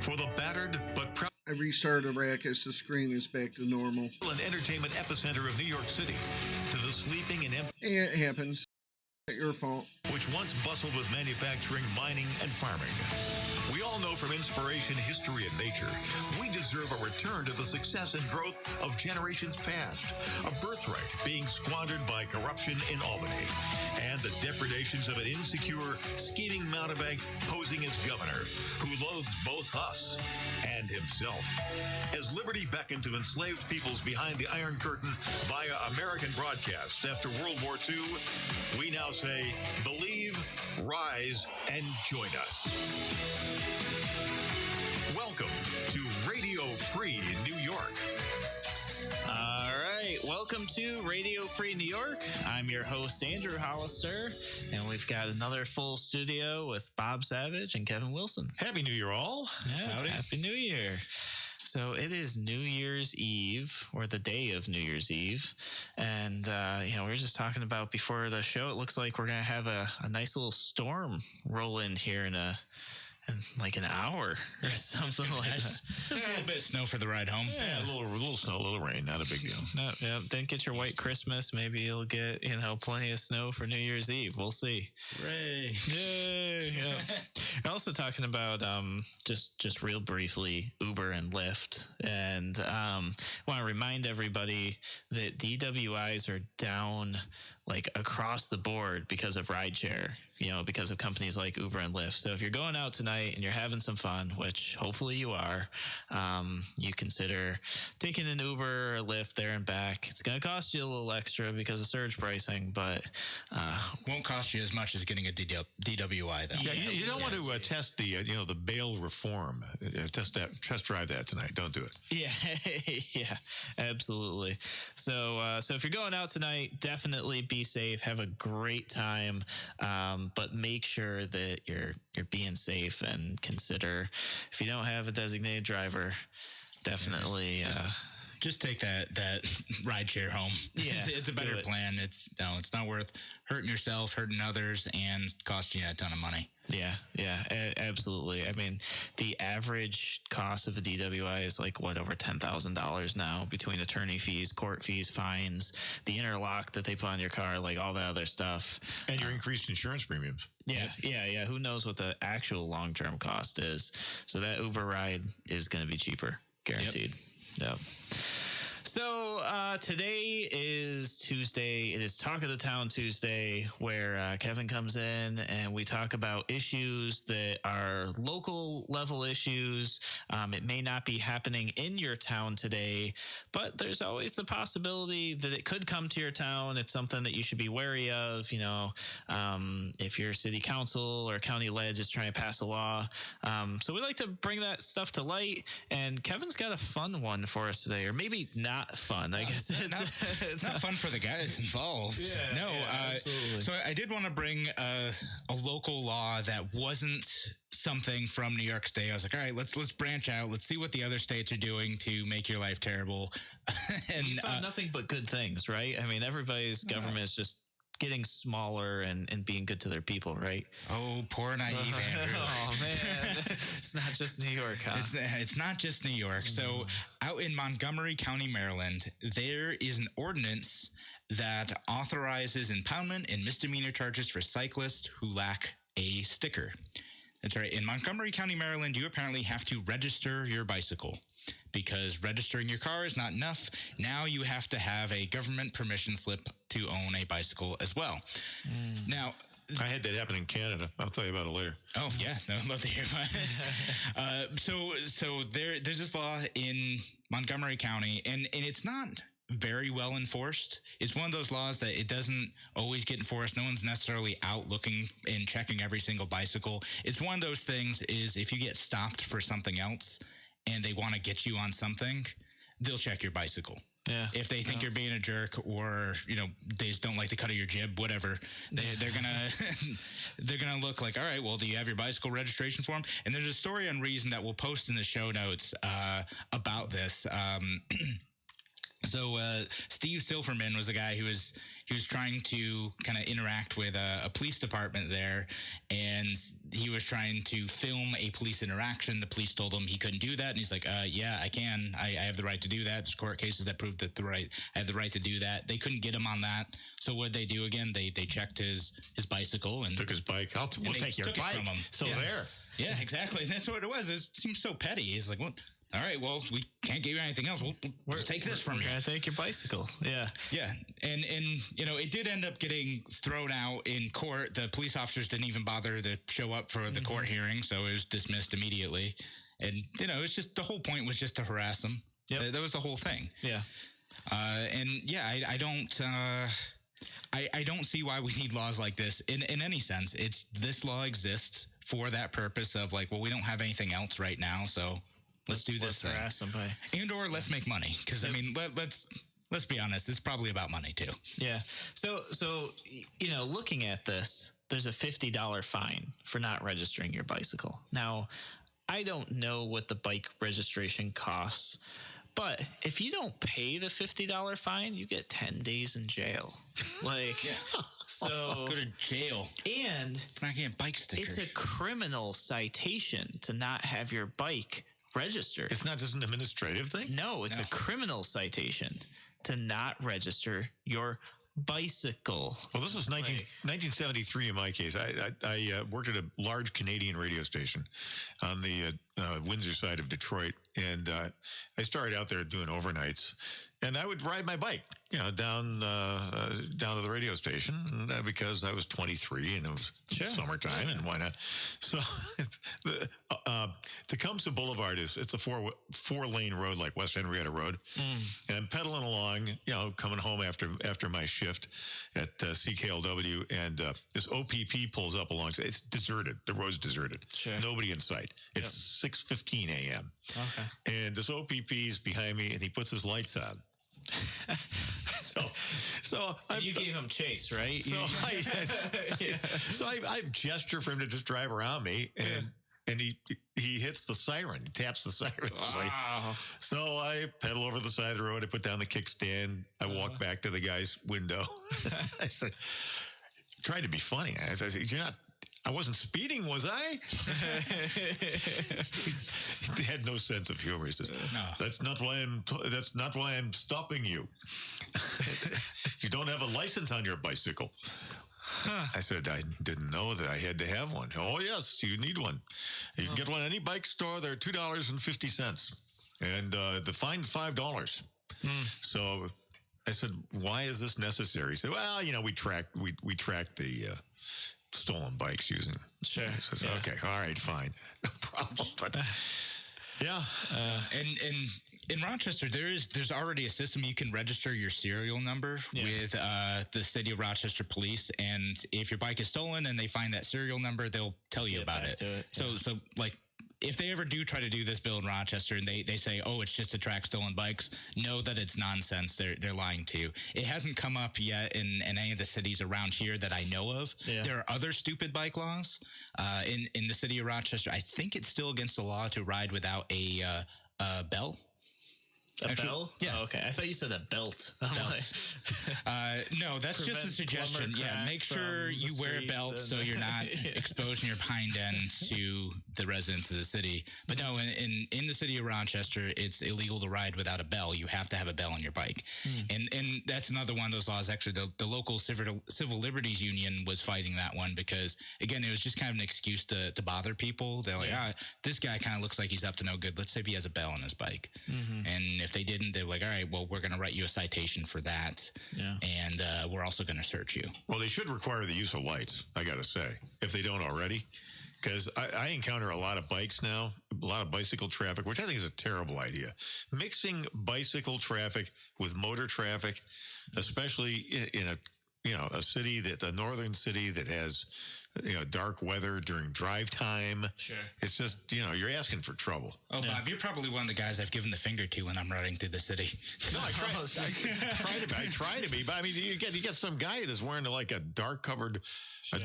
For the battered but proud I restarted the rack as the screen is back to normal. and entertainment epicenter of New York City, to the sleeping and empty, It happens. Not your fault. which once bustled with manufacturing, mining, and farming. We all know from inspiration, history, and nature, we deserve a return to the success and growth of generations past. A birthright being squandered by corruption in Albany, and the depredations of an insecure, scheming mountebank posing as governor, who loathes both us and himself. As liberty beckoned to enslaved peoples behind the Iron Curtain via American broadcasts after World War II, we now say, believe, rise, and join us. Welcome to Radio Free New York. All right, welcome to Radio Free New York. I'm your host, Andrew Hollister, and we've got another full studio with Bob Savage and Kevin Wilson. Happy New Year, all. Yeah, Happy New Year. So it is New Year's Eve, or the day of New Year's Eve. And, we were just talking about before the show, it looks like we're going to have a nice little storm roll in here in like an hour or something like that. Just a little bit of snow for the ride home. Yeah, a little snow, a little rain, not a big deal. No, yeah, didn't get your white Christmas. Maybe you'll get, plenty of snow for New Year's Eve. We'll see. Hooray. Yay. Yeah. We're also talking about just real briefly Uber and Lyft, and want to remind everybody that DWIs are down like across the board because of rideshare, because of companies like Uber and Lyft. So if you're going out tonight and you're having some fun, which hopefully you are, you consider taking an Uber or a Lyft there and back. It's going to cost you a little extra because of surge pricing, but Won't cost you as much as getting a DWI, though. Yeah, you don't want to test the the bail reform. Test drive that tonight. Don't do it. Yeah, yeah, absolutely. So if you're going out tonight, definitely be safe. Have a great time, but make sure that you're being safe, and consider if you don't have a designated driver, definitely. Just take that ride share home. Yeah, it's a better plan. It's not worth hurting yourself, hurting others, and costing you a ton of money. Yeah, absolutely. I mean, the average cost of a DWI is like over $10,000 now, between attorney fees, court fees, fines, the interlock that they put on your car, like all that other stuff, And your increased insurance premiums. Yeah. Who knows what the actual long-term cost is? So that Uber ride is going to be cheaper, guaranteed. Yep. So today is Tuesday. It is Talk of the Town Tuesday, where Kevin comes in and we talk about issues that are local level issues. It may not be happening in your town today, but there's always the possibility that it could come to your town. It's something that you should be wary of. If your city council or county ledge is trying to pass a law. So we like to bring that stuff to light. And Kevin's got a fun one for us today, or maybe not fun. I guess it's not fun for the guys involved. Absolutely. So I did want to bring a local law that wasn't something from New York State. I was like, all right, let's branch out. Let's see what the other states are doing to make your life terrible. And you found nothing but good things, right? I mean, everybody's government is just getting smaller and being good to their people, right? Oh, poor naive Andrew. Oh, man. It's not just New York, huh? It's not just New York. So out in Montgomery County, Maryland, there is an ordinance that authorizes impoundment and misdemeanor charges for cyclists who lack a sticker. That's right. In Montgomery County, Maryland, you apparently have to register your bicycle, because registering your car is not enough. Now you have to have a government permission slip to own a bicycle as well. Now, I had that happen in Canada. I'll tell you about it later. Oh, yeah. No, I'd love to hear about it. So there's this law in Montgomery County, and it's not very well enforced. It's one of those laws that it doesn't always get enforced. No one's necessarily out looking and checking every single bicycle. It's one of those things is if you get stopped for something else and they want to get you on something, they'll check your bicycle. Yeah. If they think you're being a jerk, or they just don't like the cut of your jib, whatever, they're gonna look like, all right, well, do you have your bicycle registration form? And there's a story on Reason that we'll post in the show notes about this. So Steve Silverman was a guy who was trying to kind of interact with a police department there, and he was trying to film a police interaction. The police told him he couldn't do that, and he's like, "Yeah, I can. I have the right to do that. There's court cases that prove that I have the right to do that." They couldn't get him on that. So what they do again? They checked his bicycle and Took his bike. We'll take your took it bike. from him. So Yeah. there. Yeah, exactly. And that's what it was. It seems so petty. He's like, "Well, all right, well, we can't give you anything else. We'll take this from you." We're gonna take your bicycle. Yeah. Yeah, and it did end up getting thrown out in court. The police officers didn't even bother to show up for the court hearing, so it was dismissed immediately. And it's just the whole point was just to harass him. Yep. That was the whole thing. Yeah. I don't. I don't see why we need laws like this in any sense. This law exists for that purpose of like, well, we don't have anything else right now, so let's do this Let's harass somebody. or let's make money. Because I mean, let's be honest, it's probably about money too. Yeah. So looking at this, there's a $50 fine for not registering your bicycle. Now, I don't know what the bike registration costs, but if you don't pay the $50 fine, you get 10 days in jail. So Go to jail. and For not getting bike stickers. it's a criminal citation to not have your bike registered. It's not just an administrative thing. No, it's a criminal citation to not register your bicycle. Well, this was 1973 in my case. I worked at a large Canadian radio station on the Windsor side of Detroit, and I started out there doing overnights. And I would ride my bike, down to the radio station because I was 23 and it was summertime, and why not? So Tecumseh Boulevard it's a four lane road like West Henrietta Road, and I'm pedaling along, coming home after my shift at CKLW, and this OPP pulls up alongside. It's deserted. The road's deserted. Sure. Nobody in sight. It's 6:15 a.m. Okay. And this OPP is behind me, and he puts his lights on. So You gave him chase, right? So I gesture for him to just drive around me, and he hits the siren. He taps the siren. Wow. So I pedal over the side of the road. I put down the kickstand. I walk back to the guy's window. I said, tried to be funny. I said, I wasn't speeding, was I? He had no sense of humor. He says, No. That's not why I'm stopping you. You don't have a license on your bicycle." I said, "I didn't know that I had to have one." "Oh, yes, you need one. You can get one at any bike store. They're $2.50. And the fine's $5. So I said, "Why is this necessary?" He said, "Well, we track the stolen bikes using." Sure. I said, "Okay, all right, fine, no problem." But yeah, And in Rochester, there's already a system you can register your serial number with the city of Rochester Police, and if your bike is stolen and they find that serial number, they'll tell you about it. So like, if they ever do try to do this bill in Rochester and they say, "Oh, it's just to track stolen bikes," know that it's nonsense. They're lying to you. It hasn't come up yet in any of the cities around here that I know of. Yeah. There are other stupid bike laws in the city of Rochester. I think it's still against the law to ride without a bell. Actually, bell? Yeah. Oh, okay. I thought you said a belt. I'm No, that's just a suggestion. Yeah, make sure you wear a belt so you're not exposing your hind end to the residents of the city. But no, in the city of Rochester, it's illegal to ride without a bell. You have to have a bell on your bike. And that's another one of those laws. Actually, the local Civil Liberties Union was fighting that one because, again, it was just kind of an excuse to bother people. They're like, this guy kind of looks like he's up to no good. Let's see if he has a bell on his bike. And if they didn't, they're like, all right, well, we're going to write you a citation for that. Yeah. And we're also going to search you. Well, they should require the use of lights, I got to say, if they don't already. Because I encounter a lot of bikes now, a lot of bicycle traffic, which I think is a terrible idea. Mixing bicycle traffic with motor traffic, especially in a northern city that has dark weather during drive time. Sure. It's just, you're asking for trouble. Oh, Bob, you're probably one of the guys I've given the finger to when I'm running through the city. No, I try to be, but I mean, you get some guy that's wearing like a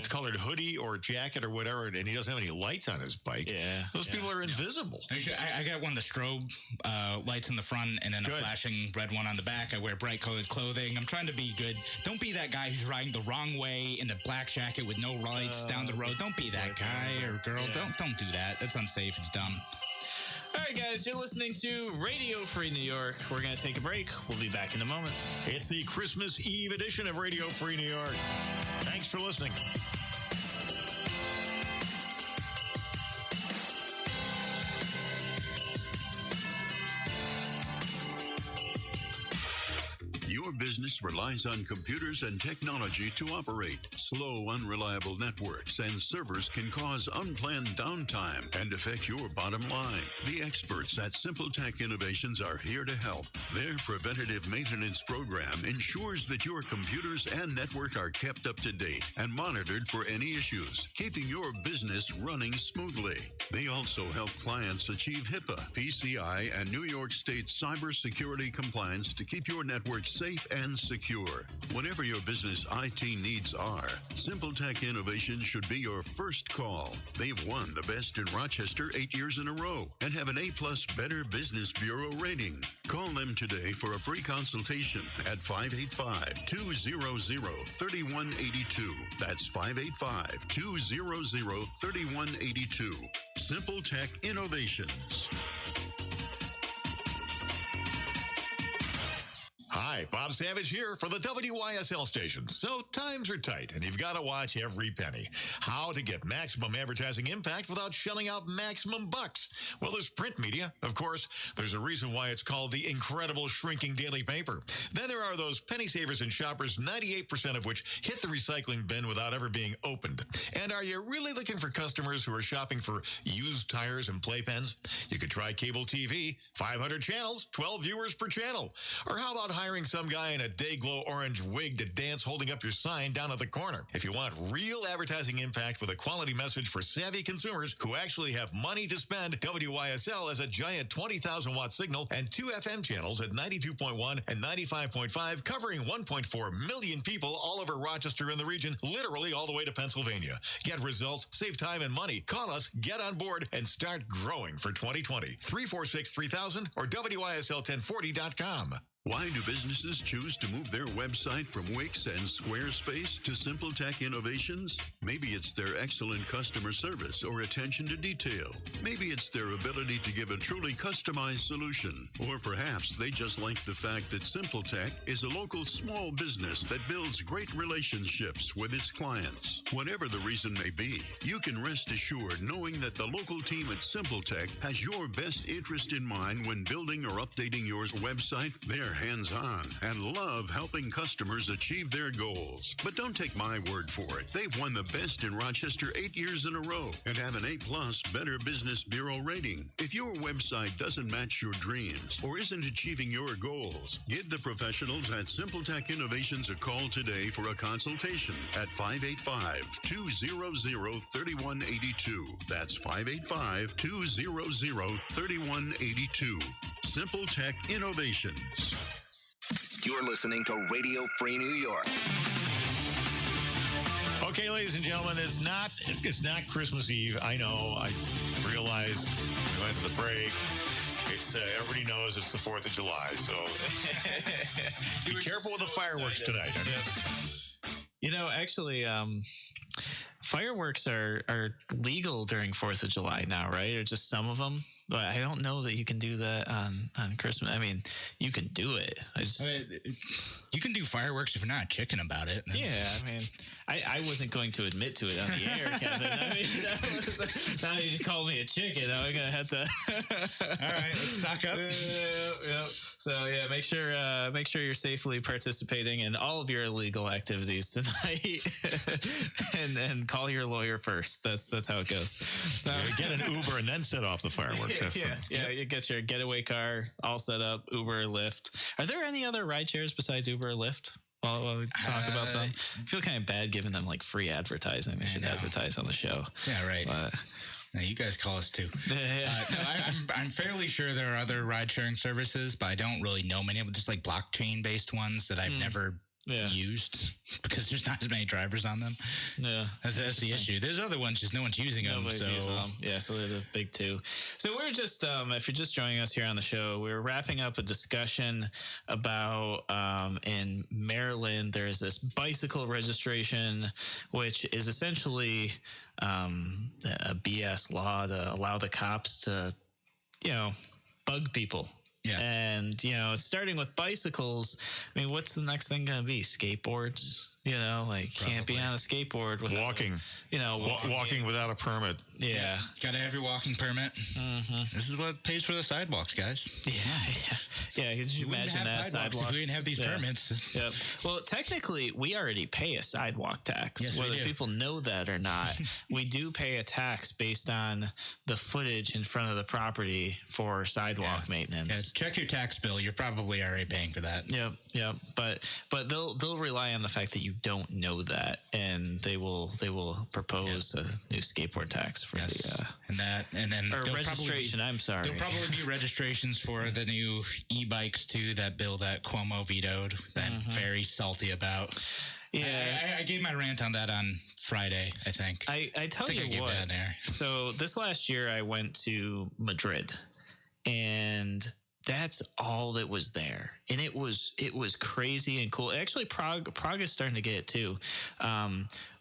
colored hoodie or jacket or whatever, and he doesn't have any lights on his bike. Yeah. Those people are invisible. I got one of the strobe lights in the front and then a flashing red one on the back. I wear bright colored clothing. I'm trying to be good. Don't be that guy who's riding the wrong way in a black jacket with no lights down the road. Don't be that guy or girl. Yeah. Don't do that. That's unsafe. It's dumb. All right, guys, you're listening to Radio Free New York. We're going to take a break. We'll be back in a moment. It's the Christmas Eve edition of Radio Free New York. Thanks for listening. Your business relies on computers and technology to operate. Slow, unreliable networks and servers can cause unplanned downtime and affect your bottom line. The experts at SimpleTech Innovations are here to help. Their preventative maintenance program ensures that your computers and network are kept up to date and monitored for any issues, keeping your business running smoothly. They also help clients achieve HIPAA, PCI, and New York State cybersecurity compliance to keep your network safe and secure. Whatever your business IT needs are, SimpleTech Innovations should be your first call. They've won the Best in Rochester 8 years in a row and have an A+ Better Business Bureau rating. Call them today for a free consultation at 585-200-3182. That's 585-200-3182. SimpleTech Innovations. Hi, Bob Savage here for the WYSL station. So times are tight, and you've got to watch every penny. How to get maximum advertising impact without shelling out maximum bucks? Well, there's print media. Of course, there's a reason why it's called the incredible shrinking daily paper. Then there are those penny savers and shoppers, 98% of which hit the recycling bin without ever being opened. And are you really looking for customers who are shopping for used tires and playpens? You could try cable TV, 500 channels, 12 viewers per channel. Or how about hiring some guy in a day-glow orange wig to dance holding up your sign down at the corner? If you want real advertising impact with a quality message for savvy consumers who actually have money to spend, WYSL has a giant 20,000-watt signal and 2 FM channels at 92.1 and 95.5, covering 1.4 million people all over Rochester and the region, literally all the way to Pennsylvania. Get results, save time and money. Call us, get on board, and start growing for 2020. 346-3000 or WYSL1040.com. Why do businesses choose to move their website from Wix and Squarespace to SimpleTech Innovations? Maybe it's their excellent customer service or attention to detail. Maybe it's their ability to give a truly customized solution. Or perhaps they just like the fact that SimpleTech is a local small business that builds great relationships with its clients. Whatever the reason may be, you can rest assured knowing that the local team at SimpleTech has your best interest in mind when building or updating your website. They're hands-on and love helping customers achieve their goals. But don't take my word for it. They've won the Best in Rochester 8 years in a row and have an A+ Better Business Bureau rating. If your website doesn't match your dreams or isn't achieving your goals, give the professionals at SimpleTech Innovations a call today for a consultation at 585-200-3182. That's 585-200-3182. SimpleTech Innovations. You're listening to Radio Free New York. Okay, ladies and gentlemen, it's not Christmas Eve. I know. I realized we went to the break. It's everybody knows it's the 4th of July, so be careful with the fireworks tonight. Actually, fireworks are legal during 4th of July now, right? Or just some of them? But I don't know that you can do that on Christmas. I mean, you can do it. You can do fireworks if you're not a chicken about it. Yeah, I mean, I wasn't going to admit to it on the air, Kevin. I mean, now you called me a chicken. I'm going to have to... All right, let's talk up. Yep. So, yeah, make sure you're safely participating in all of your illegal activities tonight. and call your lawyer first. That's how it goes. Get an Uber and then set off the fireworks. Yeah, you get your getaway car all set up, Uber or Lyft. Are there any other ride shares besides Uber or Lyft? while we talk about them? I feel kind of bad giving them like free advertising. They should advertise on the show. Yeah, right. But, no, you guys call us too. I'm fairly sure there are other ride-sharing services, but I don't really know many of them. Just like blockchain-based ones that I've never used because there's not as many drivers on them. Yeah, that's the issue. There's other ones, just no one's using them. Nobody's using them. Yeah, so they're the big two. So we're just, if you're just joining us here on the show, we're wrapping up a discussion about in Maryland, there's this bicycle registration, which is essentially a BS law to allow the cops to, bug people. Yeah. And, it's starting with bicycles. I mean, what's the next thing going to be? Skateboards? Can't be on a skateboard without walking. Walking without a permit. Yeah. Got to have your walking permit. Mm-hmm. This is what pays for the sidewalks, guys. Yeah. Could you imagine that sidewalks if we didn't have these permits? Yeah. Well, technically, we already pay a sidewalk tax. Yes, whether we do. people know that or not. We do pay a tax based on the footage in front of the property for sidewalk maintenance. Yeah, check your tax bill. You're probably already paying for that. Yep. But they'll rely on the fact that you don't know that, and they will propose a new skateboard tax for the and then or registration. I'm sorry. There'll probably be registrations for the new e-bikes too. That bill that Cuomo vetoed. That I'm very salty about. Yeah, I gave my rant on that on Friday. I think. I tell you what. So this last year, I went to Madrid, and that's all that was there, and it was crazy and cool. Actually, Prague is starting to get it too.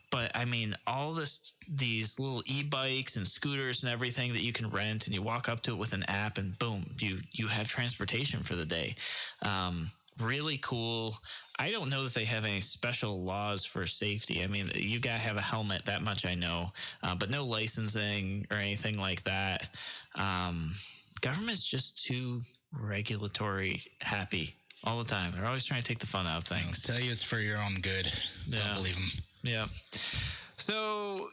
But I mean, all these little e-bikes and scooters and everything that you can rent, and you walk up to it with an app, and boom, you have transportation for the day. Really cool. I don't know that they have any special laws for safety. I mean, you got to have a helmet, that much I know, but no licensing or anything like that. Government's just too regulatory happy all the time. They're always trying to take the fun out of things. I'll tell you it's for your own good. Don't believe them. Yeah. So,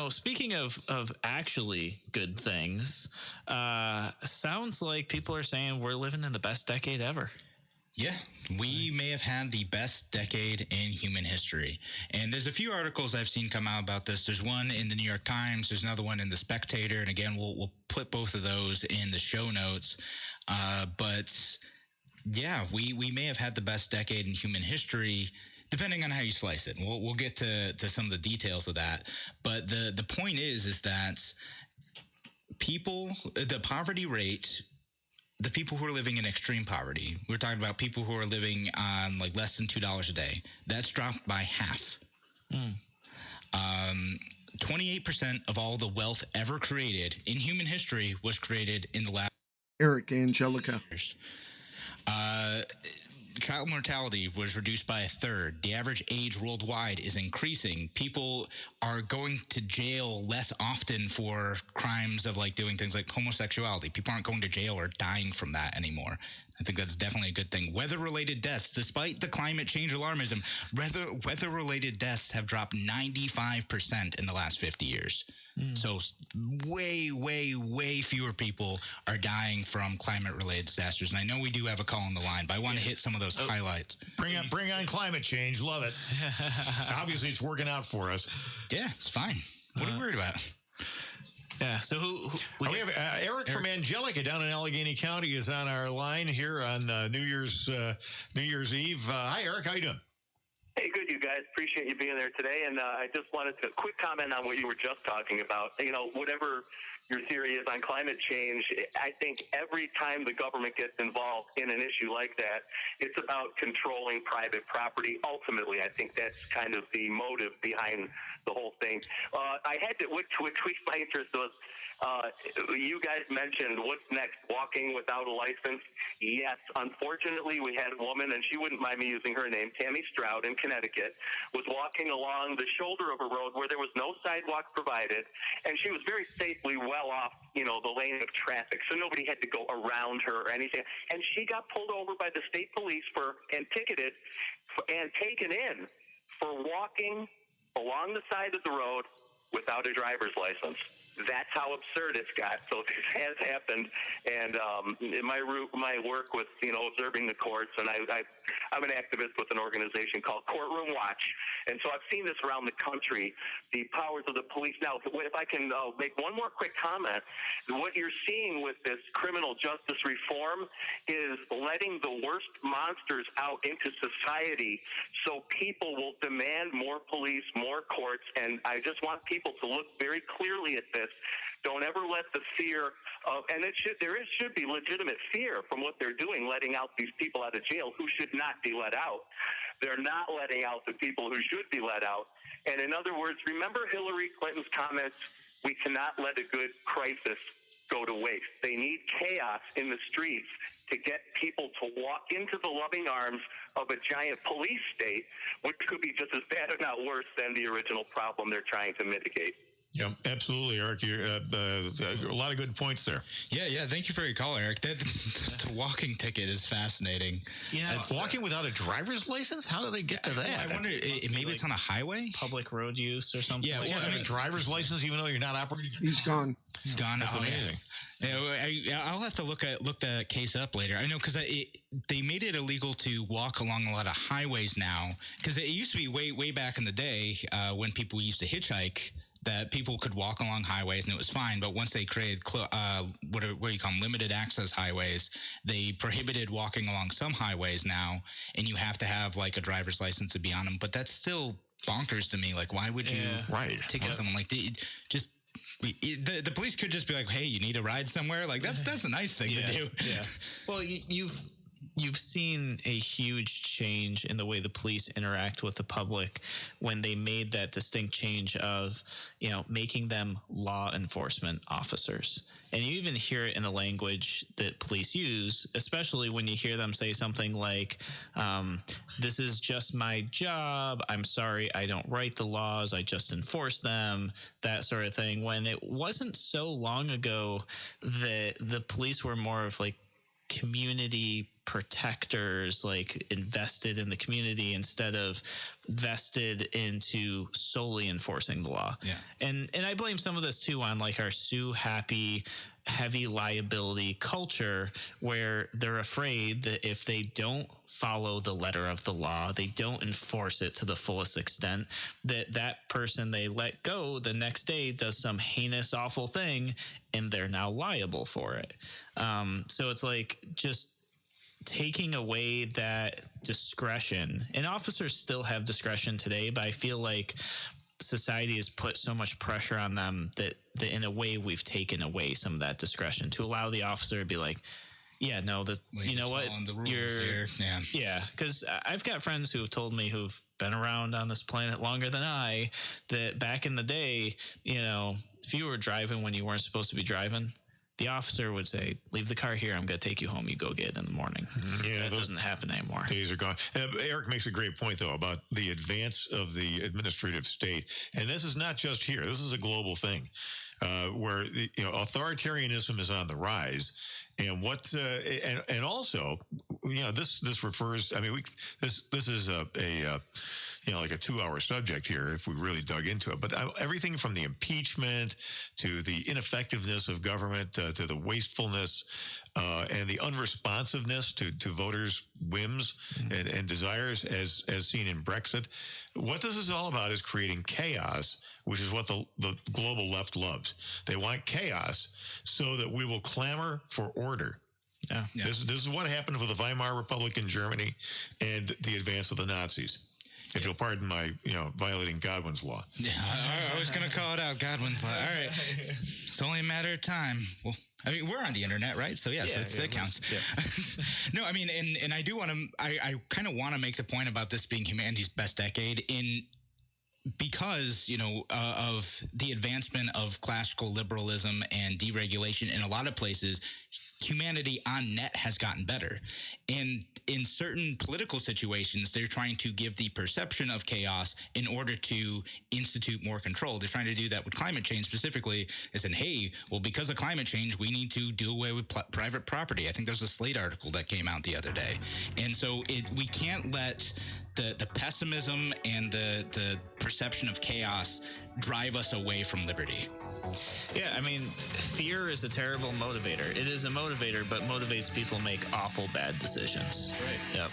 speaking of actually good things, sounds like people are saying we're living in the best decade ever. Yeah, we may have had the best decade in human history. And there's a few articles I've seen come out about this. There's one in the New York Times. There's another one in the Spectator. And again, we'll put both of those in the show notes. But yeah, we may have had the best decade in human history, depending on how you slice it. We'll get to some of the details of that. But the point is that the poverty rate, the people who are living in extreme poverty, we're talking about people who are living on like less than $2 a day, that's dropped by half. 28% of all the wealth ever created in human history was created in the last Eric Angelica. years. Child mortality was reduced by a third. The average age worldwide is increasing. People are going to jail less often for crimes of like doing things like homosexuality. People aren't going to jail or dying from that anymore. I think that's definitely a good thing. Weather-related deaths, despite the climate change alarmism, weather-related deaths have dropped 95% in the last 50 years. So way, way, way fewer people are dying from climate-related disasters. And I know we do have a call on the line, but I want to hit some of those highlights. Bring on climate change. Love it. Obviously, it's working out for us. Yeah, it's fine. What are we worried about? Yeah. So we have Eric from Angelica down in Allegheny County is on our line here on New Year's Eve. Hi, Eric. How you doing? Hey, good, you guys. Appreciate you being there today. And I just wanted to quick comment on what you were just talking about. Whatever your theory is on climate change, I think every time the government gets involved in an issue like that, it's about controlling private property. Ultimately, I think that's kind of the motive behind the whole thing. I had to, which piqued my interest was, you guys mentioned what's next, walking without a license. Yes, unfortunately, we had a woman, and she wouldn't mind me using her name, Tammy Stroud in Connecticut, was walking along the shoulder of a road where there was no sidewalk provided, and she was very safely well off, the lane of traffic, so nobody had to go around her or anything. And she got pulled over by the state police and ticketed and taken in for walking along the side of the road without a driver's license. That's how absurd it's got. So this has happened, and in my work with observing the courts, and I'm an activist with an organization called Courtroom Watch, and so I've seen this around the country. The powers of the police. Now, if I can make one more quick comment, what you're seeing with this criminal justice reform is letting the worst monsters out into society, so people will demand more police, more courts, and I just want people to look very clearly at this. Don't ever let the fear of, and there should be legitimate fear from what they're doing, letting out these people out of jail who should not be let out. They're not letting out the people who should be let out. And in other words, remember Hillary Clinton's comments, we cannot let a good crisis go to waste. They need chaos in the streets to get people to walk into the loving arms of a giant police state, which could be just as bad, if not worse, than the original problem they're trying to mitigate. Yeah, absolutely, Eric. You're, a lot of good points there. Yeah. Thank you for your call, Eric. The walking ticket is fascinating. Yeah, walking without a driver's license? How do they get to that? I wonder, maybe it's on a highway? Public road use or something. Yeah, I mean, driver's license, even though you're not operating. He's gone. He's gone. That's amazing. Yeah, I'll have to look that case up later. I know because they made it illegal to walk along a lot of highways now. Because it used to be way back in the day when people used to hitchhike, that people could walk along highways and it was fine. But once they created what you call them, limited access highways, they prohibited walking along some highways now, and you have to have like a driver's license to be on them. But that's still bonkers to me. Like, why would you ticket someone like just? The police could just be like, "Hey, you need a ride somewhere?" Like that's a nice thing to do. Yeah. Well, you've seen a huge change in the way the police interact with the public when they made that distinct change of, making them law enforcement officers. And you even hear it in the language that police use, especially when you hear them say something like, this is just my job. I'm sorry, I don't write the laws. I just enforce them, that sort of thing. When it wasn't so long ago that the police were more of like community protectors, like invested in the community instead of vested into solely enforcing the law. Yeah. And I blame some of this too on like our sue happy, heavy liability culture, where they're afraid that if they don't follow the letter of the law, they don't enforce it to the fullest extent, that person they let go the next day does some heinous, awful thing, and they're now liable for it. So it's like just taking away that discretion, and officers still have discretion today, but I feel like society has put so much pressure on them that in a way we've taken away some of that discretion to allow the officer to be like, you know what, because I've got friends who have told me who've been around on this planet longer than I, that back in the day, if you were driving when you weren't supposed to be driving, the officer would say, leave the car here. I'm going to take you home. You go get it in the morning. Yeah, that doesn't happen anymore. Days are gone. Eric makes a great point, though, about the advance of the administrative state. And this is not just here. This is a global thing where, authoritarianism is on the rise. And and also, this refers, this is like a 2-hour subject here if we really dug into it. But everything from the impeachment to the ineffectiveness of government to the wastefulness and the unresponsiveness to voters' whims and desires as seen in Brexit. What this is all about is creating chaos, which is what the global left loves. They want chaos so that we will clamor for order. Yeah. This is what happened with the Weimar Republic in Germany and the advance of the Nazis. If you'll pardon my, violating Godwin's law. Yeah, I was going to call it out, Godwin's law. All right. It's only a matter of time. Well, we're on the internet, right? So, that counts. Yeah. No, and I do want to, I kind of want to make the point about this being humanity's best decade because, of the advancement of classical liberalism and deregulation in a lot of places. Humanity on net has gotten better. And in certain political situations, they're trying to give the perception of chaos in order to institute more control. They're trying to do that with climate change specifically. They said, hey, well, because of climate change, we need to do away with private property. I think there's a Slate article that came out the other day. And so we can't let the pessimism and the perception of chaos drive us away from liberty. Yeah, I mean, fear is a terrible motivator. It is a motivator, but motivates people make awful bad decisions. Right. Yep.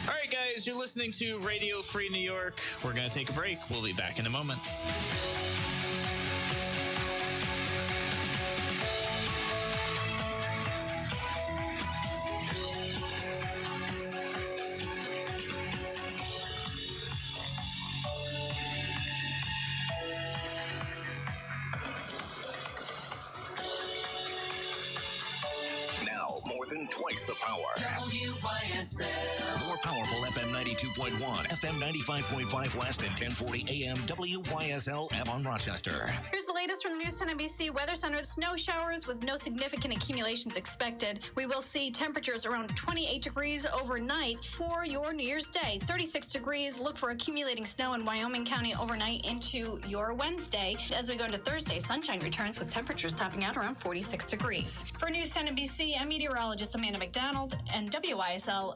All right, guys, you're listening to Radio Free New York. We're going to take a break. We'll be back in a moment. Now, more than twice the power. WYSL. More powerful FM 92.1, FM 95.5 West, and 1040 AM WYSL Avon Rochester. Here's the latest from the News 10 NBC Weather Center. Snow showers with no significant accumulations expected. We will see temperatures around 28 degrees overnight for your New Year's Day. 36 degrees. Look for accumulating snow in Wyoming County overnight into your Wednesday. As we go into Thursday, sunshine returns with temperatures topping out around 46 degrees. For News 10 NBC, I'm meteorologist Amanda McDonald and WYSL.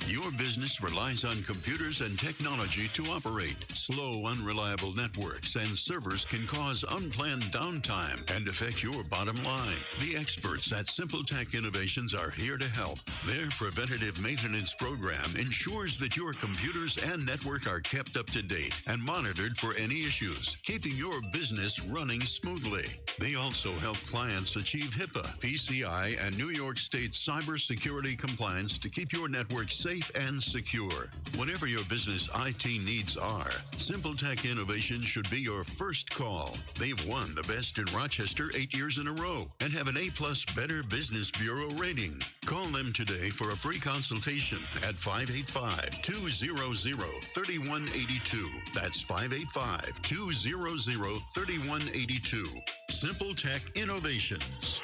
Your business relies on computers and technology to operate. Slow, unreliable networks and servers can cause unplanned downtime and affect your bottom line. The experts at Simple Tech Innovations are here to help. Their preventative maintenance program ensures that your computers and network are kept up to date and monitored for any issues, keeping your business running smoothly. They also help clients achieve HIPAA, PCI, and New York State cybersecurity compliance to keep your network safe and secure. Whatever your business IT needs are, Simple Tech Innovations should be your first call. They've won the Best in Rochester 8 years in a row and have an A+ Better Business Bureau rating. Call them today for a free consultation at 585-200-3182. That's 585-200-3182. Simple Tech Innovations.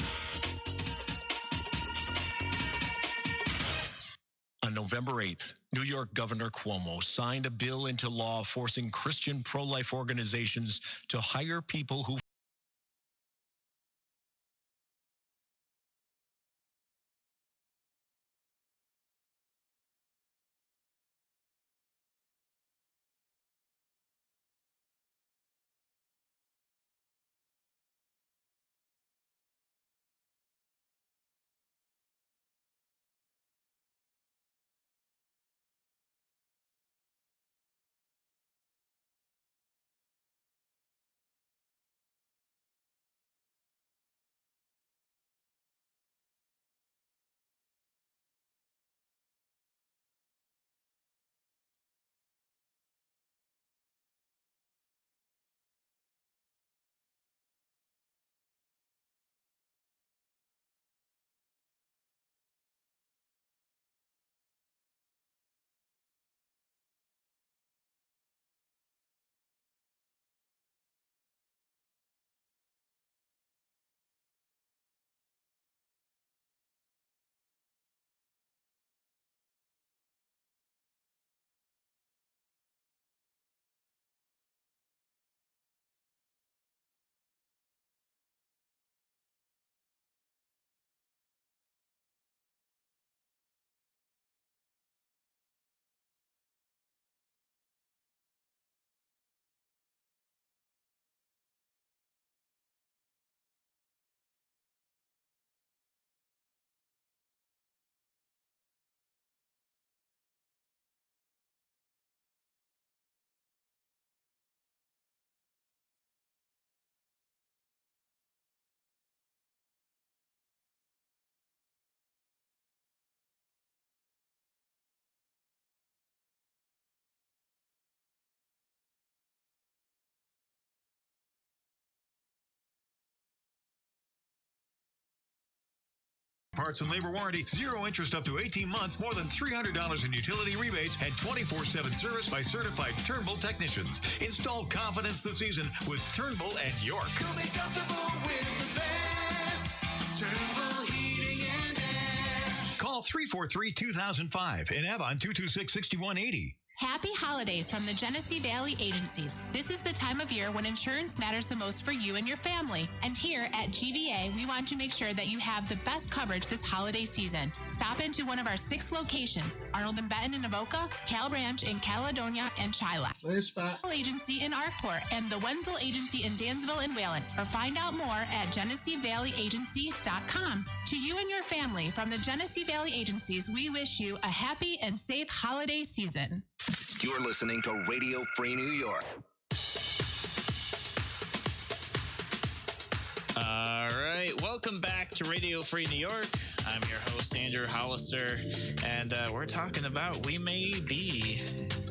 On November 8th, New York Governor Cuomo signed a bill into law forcing Christian pro-life organizations to hire people who Parts and labor warranty, zero interest up to 18 months, more than $300 in utility rebates, and 24/7 service by certified Turnbull technicians. Install confidence this season with Turnbull and York. You'll be comfortable with the best. Turnbull Heating and Air. Call 343-2005 and Avon 226-6180. Happy holidays from the Genesee Valley Agencies. This is the time of year when insurance matters the most for you and your family. And here at GVA, we want to make sure that you have the best coverage this holiday season. Stop into one of our 6 locations, Arnold and Benton in Avoca, Cal Ranch in Caledonia, and Chila. Agency in Arkport and the Wenzel Agency in Dansville and Whalen. Or find out more at GeneseeValleyAgency.com. To you and your family from the Genesee Valley Agencies, we wish you a happy and safe holiday season. You're listening to Radio Free New York. All right, welcome back to Radio Free New York. I'm your host, Andrew Hollister, and we're talking about we may be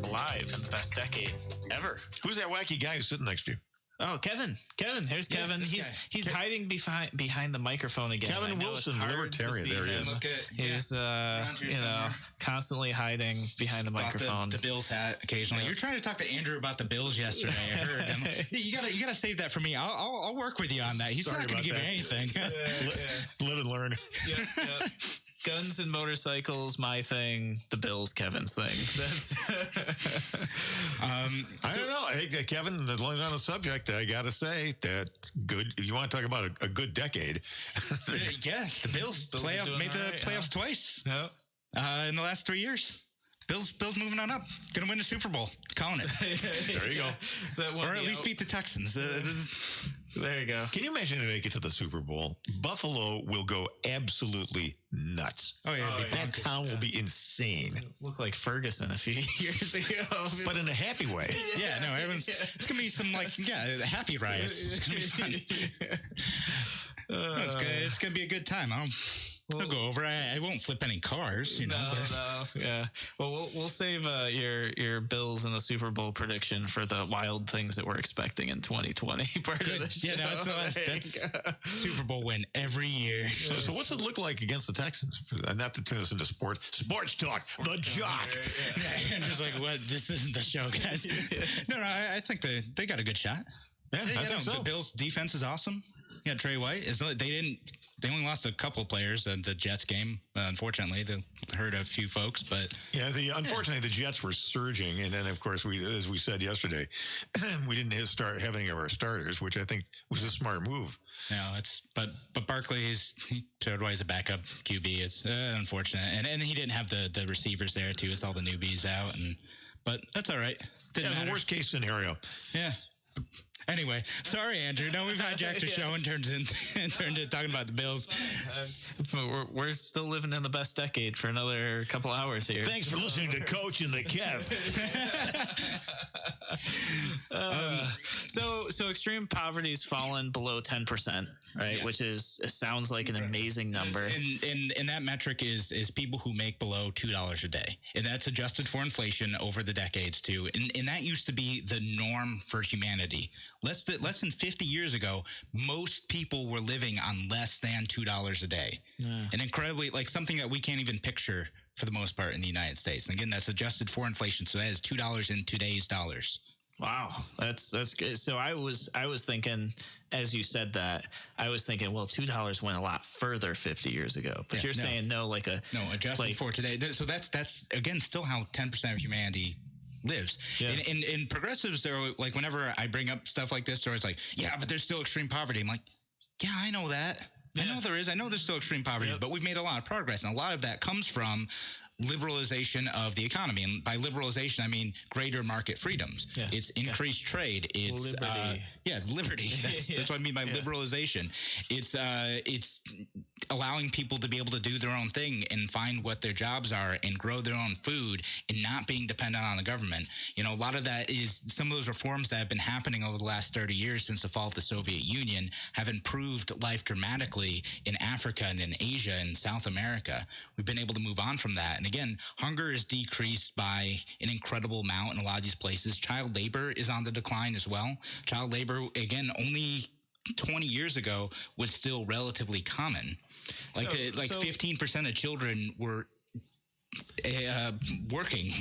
live in the best decade ever. Who's that wacky guy who's sitting next to you? Oh, Kevin. Here's Kevin. He's hiding behind the microphone again. Kevin Wilson, libertarian. There he is. He's constantly hiding behind the microphone. The Bills hat occasionally. You're trying to talk to Andrew about the Bills yesterday. I heard. You gotta save that for me. I'll work with you on that. He's not gonna give me anything. Live and learn. Yeah. Guns and motorcycles, my thing. The Bills, Kevin's thing. That's I don't know. Hey, Kevin, as long as on the subject, I got to say that good. You want to talk about a good decade? Yeah, the Bills made the playoffs twice. Yep. In the last 3 years. Bills moving on up. Going to win the Super Bowl. Calling it. There you go. Or at least beat the Texans. There you go. Can you imagine if they make it to the Super Bowl? Buffalo will go absolutely nuts. Oh, yeah. That town will be insane. Look like Ferguson a few years ago. But in a happy way. Yeah, no, it's going to be some, happy riots. It's going to be fun. That's good. It's going to be a good time. I'll go over. I won't flip any cars, No. Yeah. Well, we'll save your Bills in the Super Bowl prediction for the wild things that we're expecting in 2020 part of the show. Yeah, no, that's Super Bowl win every year. So what's it look like against the Texans? Not to turn this into sports talk. The Jock. Yeah, I'm just like, what? This isn't the show, guys. No, I think they got a good shot. Yeah, I think so. The Bills' defense is awesome. Yeah, Trey White. They only lost a couple players in the Jets game. Unfortunately, they hurt a few folks, but unfortunately the Jets were surging, and then of course as we said yesterday, we didn't have any of our starters, which I think was a smart move. No, but Barkley showed why he's a backup QB. It's unfortunate, and he didn't have the receivers there too. It's all the newbies out, but that's all right. It was a worst case scenario. Yeah. Anyway, sorry, Andrew. No, we've hijacked the show and turned into talking about the Bills. We're still living in the best decade for another couple hours here. Thanks for listening to Coach and the Kev. So extreme poverty's fallen below 10%, right? Yeah. Which sounds like an amazing number. And that metric is people who make below $2 a day, and that's adjusted for inflation over the decades too. And that used to be the norm for humanity. Less than 50 years ago, most people were living on less than $2 a day. Yeah. And incredibly, something that we can't even picture for the most part in the United States. And again, that's adjusted for inflation. So that is $2 in today's dollars. Wow, that's good. So I was thinking, as you said that, I was thinking, well, $2 went a lot further 50 years ago. But you're saying adjusted for today. So that's again still how 10% of humanity lives. Yeah. And progressives, they're like, whenever I bring up stuff like this, they're always like, yeah, but there's still extreme poverty. I'm like, yeah, I know that. Yeah. I know there is. I know there's still extreme poverty, but we've made a lot of progress. And a lot of that comes from liberalization of the economy. And by liberalization, I mean greater market freedoms. Yeah. It's increased trade. It's liberty. It's liberty. That's what I mean by liberalization. It's allowing people to be able to do their own thing and find what their jobs are and grow their own food and not being dependent on the government. You know, a lot of that is some of those reforms that have been happening over the last 30 years since the fall of the Soviet Union have improved life dramatically in Africa and in Asia and South America. We've been able to move on from that. And again, hunger is decreased by an incredible amount in a lot of these places. Child labor is on the decline as well. Child labor, again, only 20 years ago was still relatively common. 15% of children were working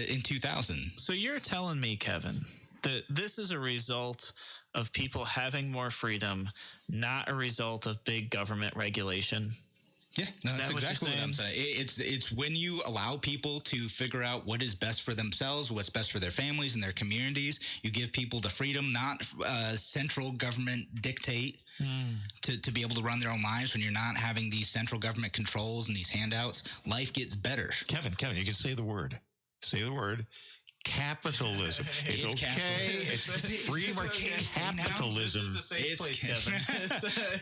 in 2000. So you're telling me, Kevin, that this is a result of people having more freedom, not a result of big government regulation? Yeah, no, Is that's that what you're exactly what I'm saying? saying. It's when you allow people to figure out what is best for themselves, what's best for their families and their communities. You give people the freedom, not central government dictate to be able to run their own lives. When you're not having these central government controls and these handouts, life gets better. Kevin, you can say the word. Say the word. Capitalism. It's okay. capitalism. It's free market capitalism. This is a safe place, Kevin.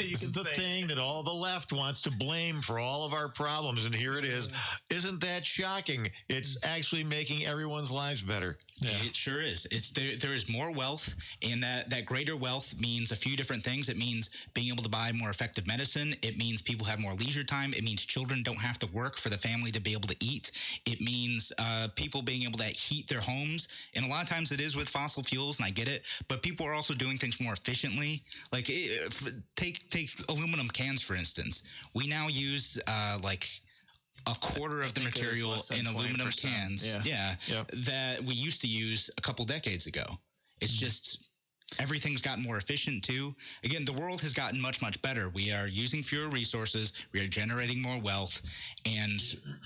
You This can is the say thing that all the left wants to blame for all of our problems, and here it is. Isn't that shocking? It's actually making everyone's lives better. It sure is. It's there is more wealth, and that greater wealth means a few different things. It means being able to buy more effective medicine. It means people have more leisure time. It means children don't have to work for the family to be able to eat. It means people being able to heat their homes. And a lot of times it is with fossil fuels, and I get it, but people are also doing things more efficiently. Like take aluminum cans, for instance. We now use like a quarter of the material in aluminum cans that we used to use a couple decades ago. It's just everything's gotten more efficient too. Again, the world has gotten much, much better. We are using fewer resources, we are generating more wealth, and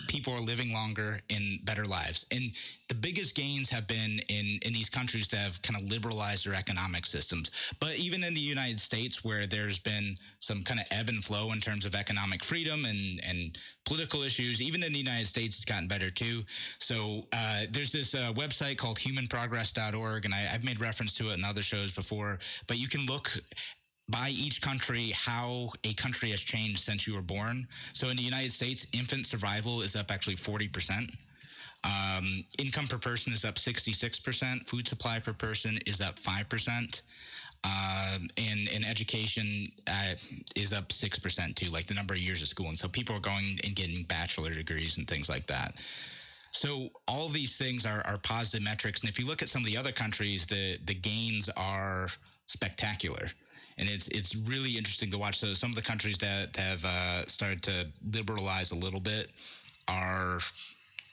people are living longer in better lives. And the biggest gains have been in these countries that have kind of liberalized their economic systems. But even in the United States, where there's been some kind of ebb and flow in terms of economic freedom and political issues, even in the United States, it's gotten better too. So there's this website called humanprogress.org, and I've made reference to it in other shows before, but you can look by each country how a country has changed since you were born. So in the United States, infant survival is up actually 40%. Income per person is up 66%. Food supply per person is up 5%. And education is up 6% too, like the number of years of school. And so people are going and getting bachelor degrees and things like that. So all of these things are positive metrics. And if you look at some of the other countries, the gains are spectacular. And it's really interesting to watch. So some of the countries that have started to liberalize a little bit are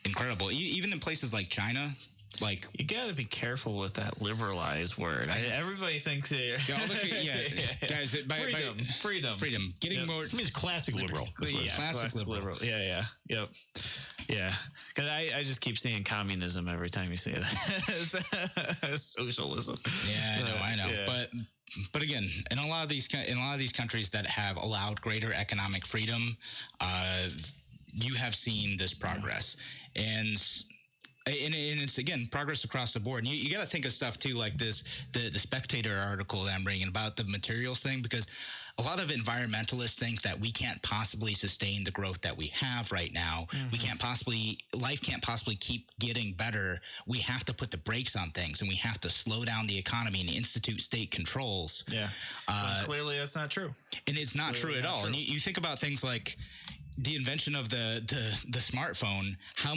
incredible. Even in places like China, like you got to be careful with that liberalized word. Everybody thinks guys, freedom, getting more. It means classic liberal. Classic liberal. Yeah. Because I just keep saying communism every time you say that. Socialism. Yeah, I know. Yeah. But again, in a lot of these countries that have allowed greater economic freedom, you have seen this progress. And it's, again, progress across the board. And you got to think of stuff, too, like the Spectator article that I'm bringing about the materials thing, because a lot of environmentalists think that we can't possibly sustain the growth that we have right now. Mm-hmm. Life can't possibly keep getting better. We have to put the brakes on things, and we have to slow down the economy and institute state controls. Yeah. Clearly, that's not true. And it's not true at all. And you think about things like the invention of the smartphone, how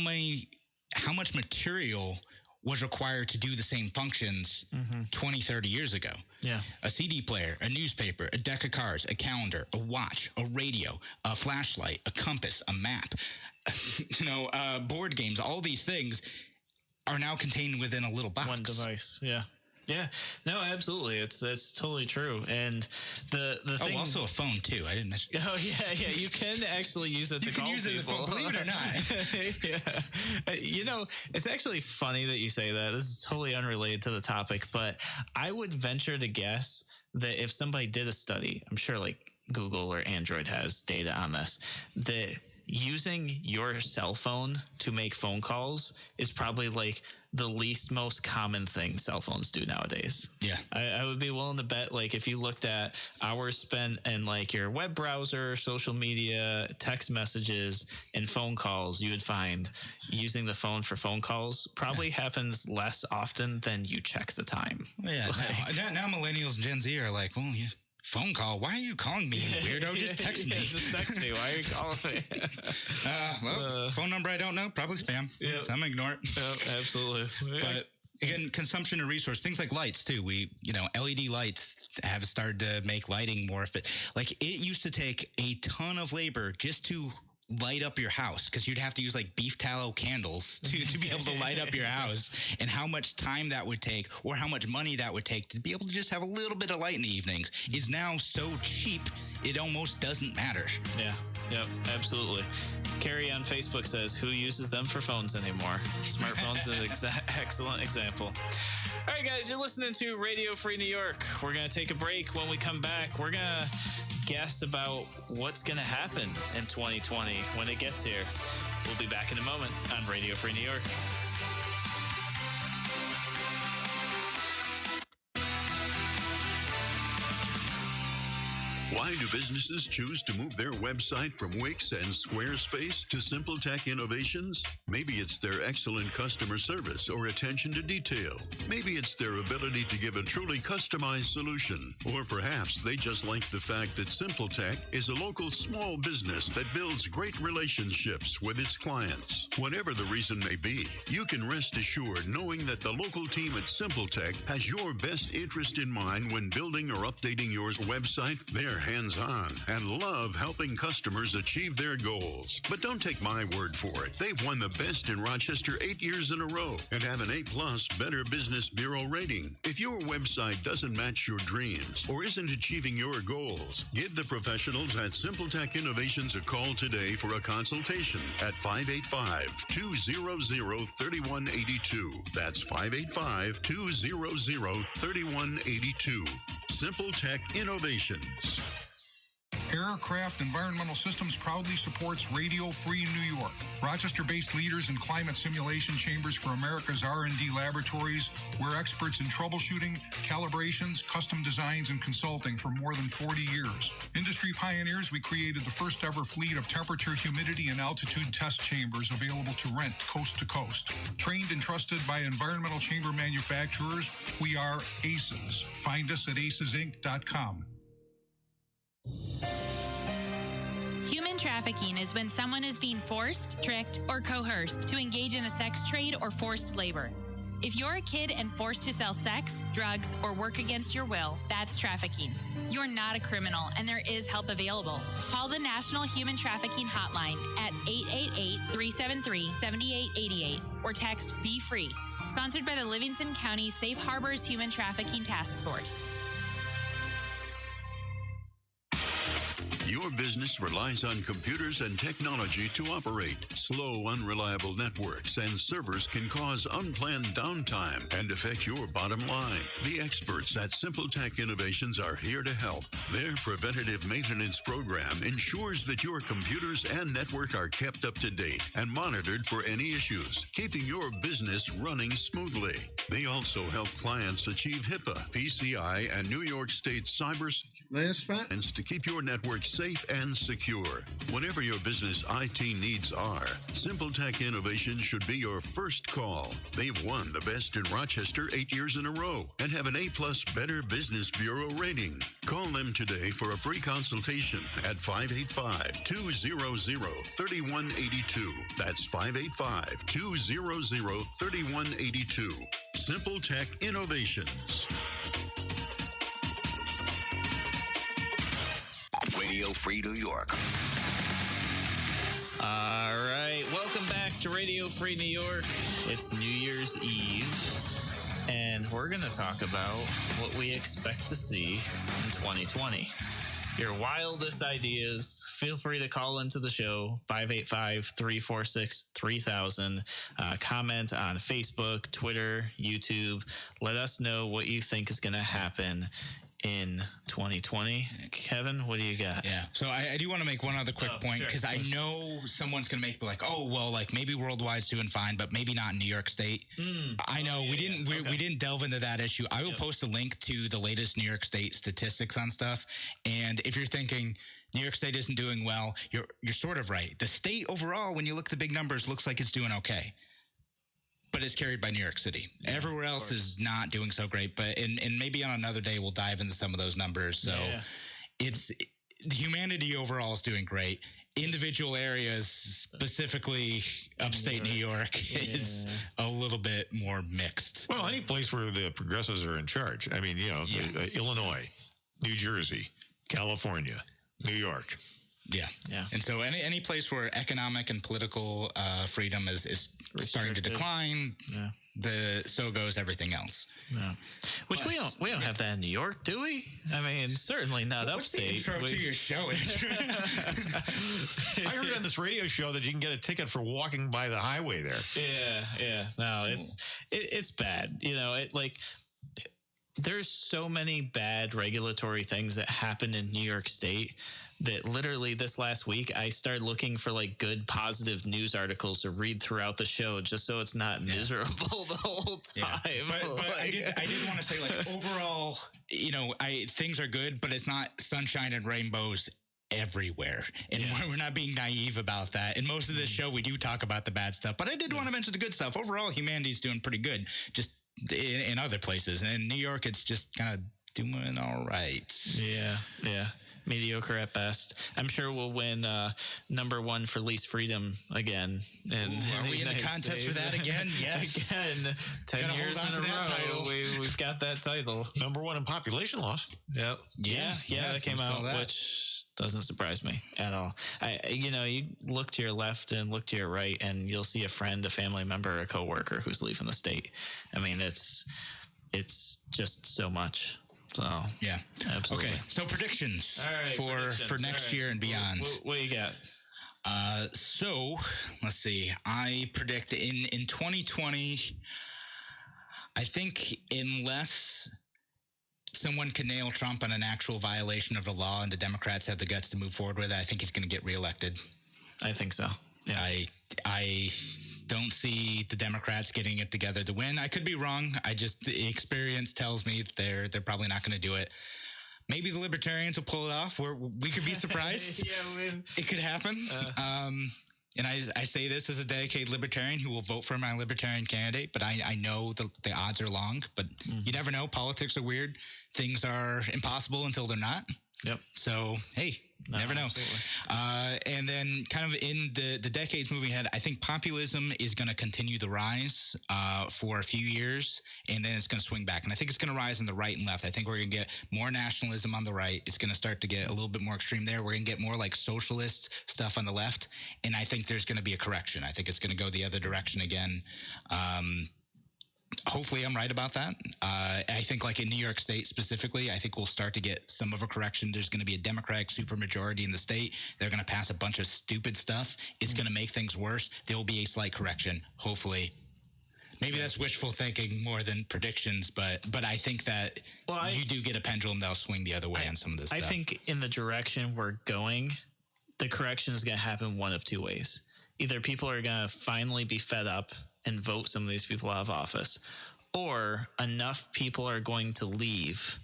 much material was required to do the same functions 20, 30 years ago. Yeah. A CD player, a newspaper, a deck of cards, a calendar, a watch, a radio, a flashlight, a compass, a map, board games, all these things are now contained within a little box. One device, yeah. Yeah, no, absolutely. That's totally true. And the thing, also a phone too. I didn't mention. Oh yeah. You can actually use it to call people. It phone, believe it or not. Yeah. It's actually funny that you say that. This is totally unrelated to the topic, but I would venture to guess that if somebody did a study, I'm sure like Google or Android has data on this, that using your cell phone to make phone calls is probably like the least most common thing cell phones do nowadays. Yeah. I would be willing to bet, like, if you looked at hours spent in like your web browser, social media, text messages, and phone calls, you would find using the phone for phone calls probably happens less often than you check the time. Yeah. Now millennials and Gen Z are like, well, yeah. Phone call? Why are you calling me, you weirdo? Just text me. Just text me. Why are you calling me? Phone number I don't know. Probably spam. Yeah. I'm going to ignore it. Yeah, absolutely. But again, consumption of resource, things like lights too. LED lights have started to make lighting more efficient. Like it used to take a ton of labor just to light up your house, because you'd have to use like beef tallow candles to be able to light up your house, and how much time that would take or how much money that would take to be able to just have a little bit of light in the evenings is now so cheap it almost doesn't matter. Yeah. Yep, absolutely. Carrie on Facebook says, who uses them for phones anymore? Smartphones is an excellent example. All right, guys, you're listening to Radio Free New York. We're going to take a break. When we come back, we're going to guess about what's going to happen in 2020 when it gets here. We'll be back in a moment on Radio Free New York. Why do businesses choose to move their website from Wix and Squarespace to SimpleTech Innovations? Maybe it's their excellent customer service or attention to detail. Maybe it's their ability to give a truly customized solution. Or perhaps they just like the fact that SimpleTech is a local small business that builds great relationships with its clients. Whatever the reason may be, you can rest assured knowing that the local team at SimpleTech has your best interest in mind when building or updating your website. They're hands-on and love helping customers achieve their goals. But don't take my word for it. They've won the best in Rochester 8 years in a row and have an A+ Better Business Bureau rating. If your website doesn't match your dreams or isn't achieving your goals, give the professionals at SimpleTech Innovations a call today for a consultation at 585-200-3182. That's 585-200-3182. SimpleTech Innovations. Aircraft Environmental Systems proudly supports Radio Free New York. Rochester-based leaders in climate simulation chambers for America's R&D laboratories. We're experts in troubleshooting, calibrations, custom designs, and consulting for more than 40 years. Industry pioneers, we created the first ever fleet of temperature, humidity, and altitude test chambers available to rent coast to coast. Trained and trusted by environmental chamber manufacturers, we are ACES. Find us at acesinc.com. Human trafficking is when someone is being forced, tricked, or coerced to engage in a sex trade or forced labor. If you're a kid and forced to sell sex, drugs, or work against your will, that's trafficking. You're not a criminal, and there is help available. Call the National Human Trafficking Hotline at 888-373-7888 or text Be Free. Sponsored by the Livingston County Safe Harbors Human Trafficking Task Force. Your business relies on computers and technology to operate. Slow, unreliable networks and servers can cause unplanned downtime and affect your bottom line. The experts at SimpleTech Innovations are here to help. Their preventative maintenance program ensures that your computers and network are kept up to date and monitored for any issues, keeping your business running smoothly. They also help clients achieve HIPAA, PCI, and New York State cyber to keep your network safe and secure. Whatever your business IT needs are, SimpleTech Innovations should be your first call. They've won the best in Rochester 8 years in a row and have an A+ Better Business Bureau rating. Call them today for a free consultation at 585-200-3182. That's 585-200-3182. SimpleTech Innovations. Radio Free New York. All right. Welcome back to Radio Free New York. It's New Year's Eve, and we're going to talk about what we expect to see in 2020. Your wildest ideas, feel free to call into the show, 585-346-3000. Comment on Facebook, Twitter, YouTube. Let us know what you think is going to happen in 2020. Kevin, what do you got? Yeah. So I do want to make one other quick point, because I know someone's going to make like, oh, well, like maybe worldwide's doing fine, but maybe not in New York State. I know we didn't delve into that issue. I will post a link to the latest New York State statistics on stuff. And if you're thinking New York State isn't doing well, you're sort of right. The state overall, when you look at the big numbers, looks like it's doing okay. But it's carried by New York City. Everywhere else is not doing so great. But and maybe on another day we'll dive into some of those numbers. So it's humanity overall is doing great. Individual areas, specifically upstate New York, is a little bit more mixed. Well, any place where the progressives are in charge. I mean, Illinois, New Jersey, California, New York. Yeah. And so any place where economic and political freedom is starting to decline, so goes everything else. Yeah. Which we don't have that in New York, do we? I mean, certainly not upstate. What's the intro to your show? I heard on this radio show that you can get a ticket for walking by the highway there. Yeah. No, it's bad. You know, there's so many bad regulatory things that happen in New York State that literally this last week I started looking for like good positive news articles to read throughout the show just so it's not miserable the whole time. Yeah. But I did want to say, like, overall, you know, things are good, but it's not sunshine and rainbows everywhere, and we're not being naive about that. And most of this show we do talk about the bad stuff, but I did want to mention the good stuff. Overall, humanity's doing pretty good, just in other places. And in New York, it's just kind of doing all right. Yeah. Mediocre at best. I'm sure we'll win number one for least freedom again. And are we in the contest for that again? Yes. Again, 10 years in a row, we've got that title. Number one in population loss. Yep. Yeah, that came out, which doesn't surprise me at all. You look to your left and look to your right, and you'll see a friend, a family member, a coworker who's leaving the state. I mean, it's just so much. So yeah, absolutely. Okay, so predictions for next year and beyond. What you got? So let's see. I predict in 2020. I think unless someone can nail Trump on an actual violation of the law and the Democrats have the guts to move forward with it, I think he's going to get reelected. I think so. Yeah. I don't see the Democrats getting it together to win. I could be wrong. The experience tells me they're probably not going to do it. Maybe the Libertarians will pull it off. We could be surprised. It could happen. And I say this as a dedicated Libertarian who will vote for my Libertarian candidate, but I know the odds are long. But you never know. Politics are weird. Things are impossible until they're not. Yep. So, hey, never know. And then kind of in the decades moving ahead, I think populism is going to continue the rise for a few years, and then it's going to swing back. And I think it's going to rise on the right and left. I think we're going to get more nationalism on the right. It's going to start to get a little bit more extreme there. We're going to get more like socialist stuff on the left. And I think there's going to be a correction. I think it's going to go the other direction again. Hopefully I'm right about that. I think like in New York State specifically, I think we'll start to get some of a correction. There's going to be a Democratic supermajority in the state. They're going to pass a bunch of stupid stuff. It's going to make things worse. There will be a slight correction, hopefully. Maybe that's wishful thinking more than predictions, but I think that you do get a pendulum that'll swing the other way on some of this stuff. I think in the direction we're going, the correction is going to happen one of two ways. Either people are going to finally be fed up and vote some of these people out of office, or enough people are going to leave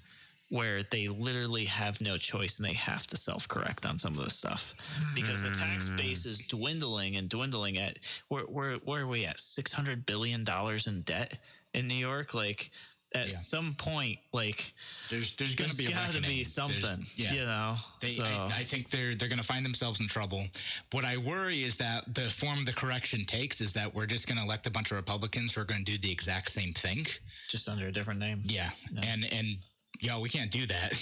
where they literally have no choice and they have to self-correct on some of this stuff because the tax base is dwindling at where are we at? $600 billion in debt in New York? Like at some point, like there's going to be gotta be something, you know. I think they're going to find themselves in trouble. What I worry is that the form the correction takes is that we're just going to elect a bunch of Republicans who are going to do the exact same thing, just under a different name. Yeah, and we can't do that.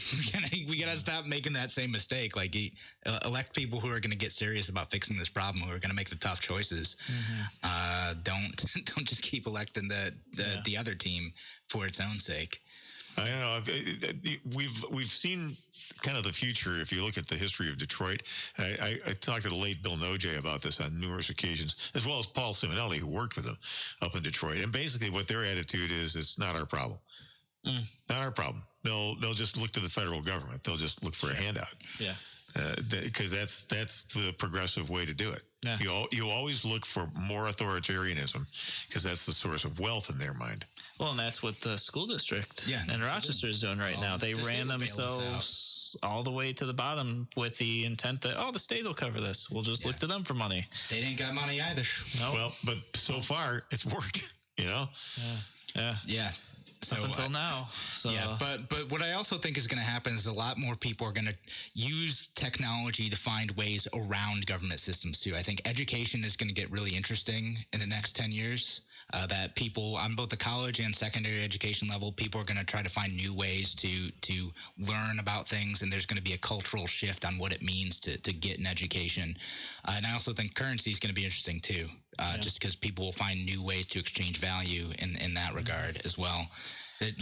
We got to stop making that same mistake. Like, elect people who are going to get serious about fixing this problem, who are going to make the tough choices. Don't just keep electing the other team for its own sake. I don't know. We've seen kind of the future. If you look at the history of Detroit, I talked to the late Bill Nojay about this on numerous occasions, as well as Paul Simonelli, who worked with him up in Detroit. And basically, what their attitude is, it's not our problem. Not our problem. They'll just look to the federal government. They'll just look for a handout. Yeah. Because that's the progressive way to do it. Yeah. You always look for more authoritarianism because that's the source of wealth in their mind. Well, and that's what the school district in Rochester is doing right now. They ran themselves all the way to the bottom with the intent that, the state will cover this. We'll just look to them for money. State ain't got money either. No. Well, but so far it's worked, you know? Yeah. Up until now. So. Yeah, but what I also think is going to happen is a lot more people are going to use technology to find ways around government systems too. I think education is going to get really interesting in the next 10 years. that people on both the college and secondary education level, people are going to try to find new ways to learn about things, and there's going to be a cultural shift on what it means to get an education. And I also think currency is going to be interesting too, just because people will find new ways to exchange value in that regard as well.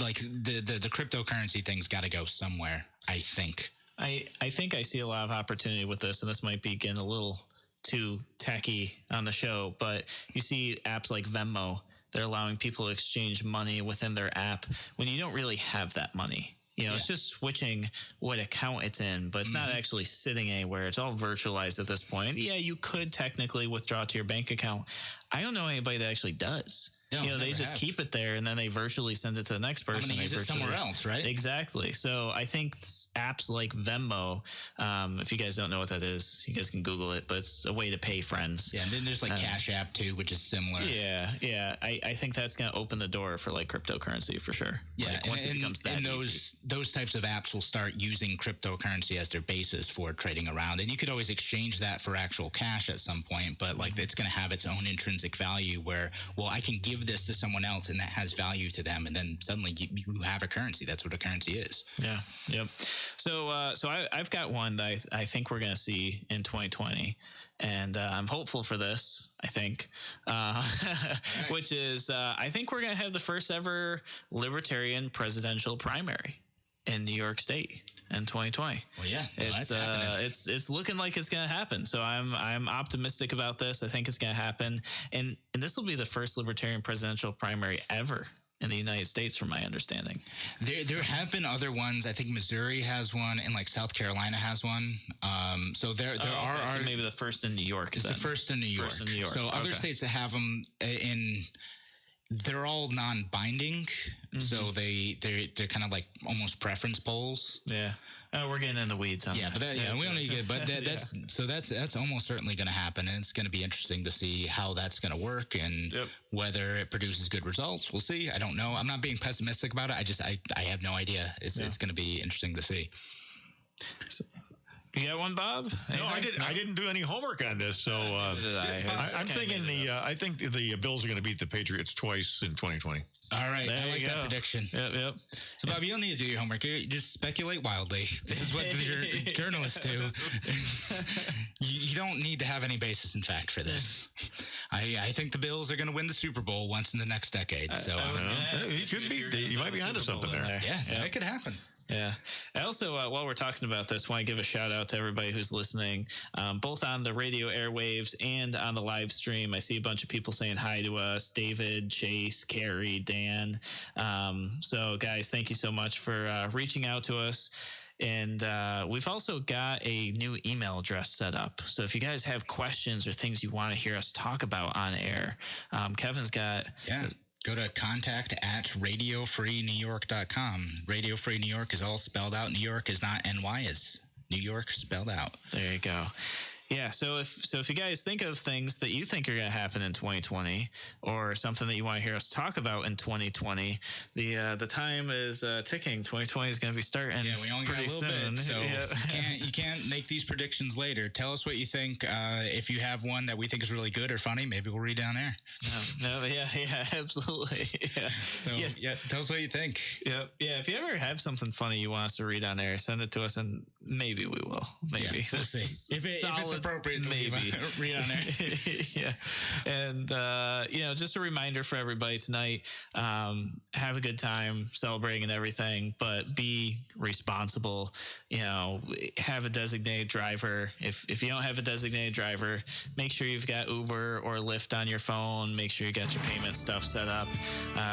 Like the cryptocurrency thing's got to go somewhere, I think. I think I see a lot of opportunity with this, and this might be getting a little too tacky on the show, but you see apps like Venmo, they're allowing people to exchange money within their app when you don't really have that money. You know, it's just switching what account it's in, but it's not actually sitting anywhere. It's all virtualized at this point. Yeah, you could technically withdraw to your bank account. I don't know anybody that actually does. No, they just keep it there, and then they virtually send it to the next person. I'm going to use it somewhere else, right? Exactly. So I think apps like Venmo, if you guys don't know what that is, you guys can Google it, but it's a way to pay friends. Yeah, and then there's like Cash App too, which is similar. Yeah. I think that's going to open the door for like cryptocurrency for sure. Yeah, like, once it becomes that easy. Those types of apps will start using cryptocurrency as their basis for trading around, and you could always exchange that for actual cash at some point, but like it's going to have its own intrinsic value where, well, I can give this to someone else and that has value to them, and then suddenly you have a currency. That's what a currency is. Yeah. Yep. So I've got one that I think we're going to see in 2020, and I'm hopeful for this. I think, which is I think we're going to have the first ever libertarian presidential primary in New York State in 2020. Well, yeah, it's looking like it's going to happen. So I'm optimistic about this. I think it's going to happen, and this will be the first libertarian presidential primary ever in the United States, from my understanding. There have been other ones. I think Missouri has one, and like South Carolina has one. So there are so maybe the first in New York. It's the first in New York. First in New York. So other states that have them they're all non-binding, so they're kind of like almost preference polls. Yeah, we're getting in the weeds on that. But we don't need to get. But that's almost certainly going to happen, and it's going to be interesting to see how that's going to work and whether it produces good results. We'll see. I don't know. I'm not being pessimistic about it. I have no idea. It's going to be interesting to see. You got one, Bob? No, I didn't do any homework on this, so I'm thinking I think the Bills are going to beat the Patriots twice in 2020. All right, I like that prediction. Yep. So, Bob, you don't need to do your homework. You just speculate wildly. This is what the journalists do. You don't need to have any basis in fact for this. I think the Bills are going to win the Super Bowl once in the next decade. So you might be onto something there. Yeah, it could happen. Yeah. I also, while we're talking about this, want to give a shout out to everybody who's listening, both on the radio airwaves and on the live stream. I see a bunch of people saying hi to us: David, Chase, Carrie, Dan. So, guys, thank you so much for reaching out to us. And we've also got a new email address set up. So if you guys have questions or things you want to hear us talk about on air, Kevin's got... Yeah. Go to contact@radiofreenewyork.com. Radio Free New York is all spelled out. New York is not NY, it's New York spelled out. There you go. Yeah, so if you guys think of things that you think are going to happen in 2020 or something that you want to hear us talk about in 2020, the time is ticking. 2020 is going to be starting. Yeah, we only got a little soon. bit, so you can't make these predictions later. Tell us what you think. If you have one that we think is really good or funny, maybe we'll read down there. Yeah, absolutely. Yeah. So tell us what you think. Yeah. If you ever have something funny you want us to read on there, send it to us, and maybe we will. Maybe we'll see. If it's appropriate, maybe read on there. Yeah. And just a reminder for everybody tonight, have a good time celebrating and everything, but be responsible. Have a designated driver. If you don't have a designated driver, make sure you've got Uber or Lyft on your phone. Make sure you got your payment stuff set up.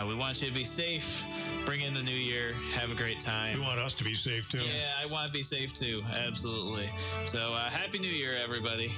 We want you to be safe. Bring in the new year. Have a great time. We want us to be safe too. Yeah, I want to be safe too. Absolutely. So happy New Year, everybody.